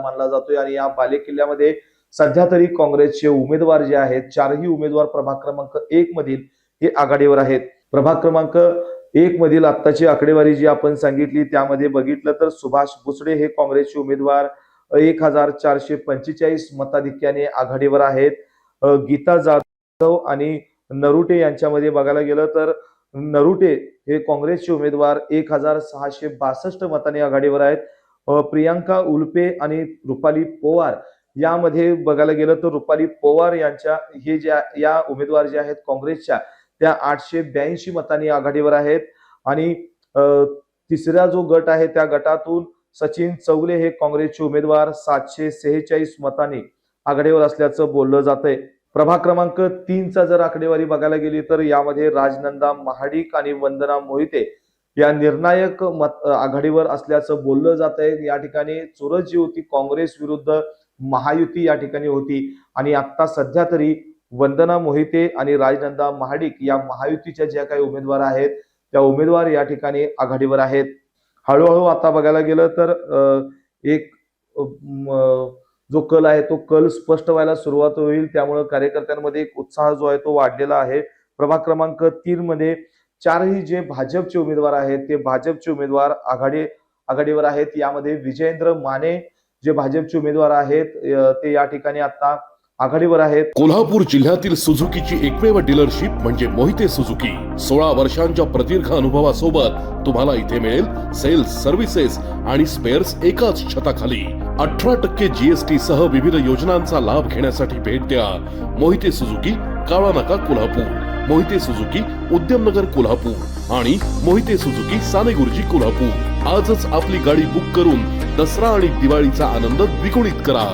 मानला जातोय आणि या बालेकिल्ल्यामध्ये सध्या तरी काँग्रेसचे उमेदवार जे आहेत, चारही उमेदवार प्रभाग क्रमांक 1 मधील हे आघाडीवर आहेत. प्रभाग क्रमांक 1 मधील आत्ताची आकडेवारी जी आपण सांगितली त्यामध्ये बघितलं तर सुभाष भुसडे हे काँग्रेसचे उमेदवार 1445 मताधिक्याने आघाडीवर आहेत. गीता जाधव आणि नरुटे यांच्यामध्ये बघायला गेलं तर नरुटे हे काँग्रेसचे उमेदवार 1662 मतांनी आघाडीवर आहेत. प्रियांका उल्पे आणि रुपाली पवार यामध्ये बघायला गेलं तर रुपाली पवार यांच्या हे ज्या या उमेदवार जे आहेत काँग्रेसच्या त्या 882 मतांनी आघाडीवर आहेत. आणि तिसरा जो गट आहे त्या गटातून सचिन चौगले हे काँग्रेसचे उमेदवार 746 मतांनी आघाडीवर असल्याचं बोललं जातंय. प्रभाग क्रमांक 3 चा जर आकडेवारी बघायला गेली तर यामध्ये राजनंदा महाडिक आणि वंदना मोहिते या निर्णायक आघाडीवर असल्याचं बोललं जातंय. या ठिकाणी चुरस जी होती काँग्रेस विरुद्ध महायुती या ठिकाणी होती आणि आता सध्या तरी वंदना मोहिते आणि राजनंदा महाडिक या महायुतीच्या ज्या काही उमेदवार आहेत त्या उमेदवार या ठिकाणी आघाडीवर आहेत. हळूहळू आता बघायला गेलं तर एक जो कल आहे तो कल स्पष्ट व्हायला सुरुवात होईल. त्यामुळे कार्यकर्त्यांमध्ये एक उत्साह जो आहे तो वाढलेला आहे. प्रभाग क्रमांक 3 मध्ये चारही जे भाजपचे उमेदवार आहेत ते भाजपचे उमेदवार आघाडीवर आहेत. यामध्ये विजयेंद्र माने जे भाजपचे उमेदवार आहेत ते या ठिकाणी आता आघाडीवर आहेत. कोल्हापूर जिल्ह्यातील सुझुकीची एकमेव डीलरशिप म्हणजे मोहिते सुझुकी. 16 वर्षांच्या प्रदीर्घ अनुभवासोबत तुम्हाला इथे मिळेल सेल्स, सर्व्हिसेस आणि स्पेअर्स एकाच छताखाली. 18% GST सह विविध योजनांचा लाभ घेण्यासाठी भेट द्या. मोहिते सुझुकी, काळा नाका, कोल्हापूर. मोहिते सुझुकी, उद्यमनगर, कोल्हापूर आणि मोहिते सुझुकी, सानेगुरुजी, कोल्हापूर. आजच आपली गाडी बुक करून दसरा आणि दिवाळीचा आनंद द्विगुणित करा.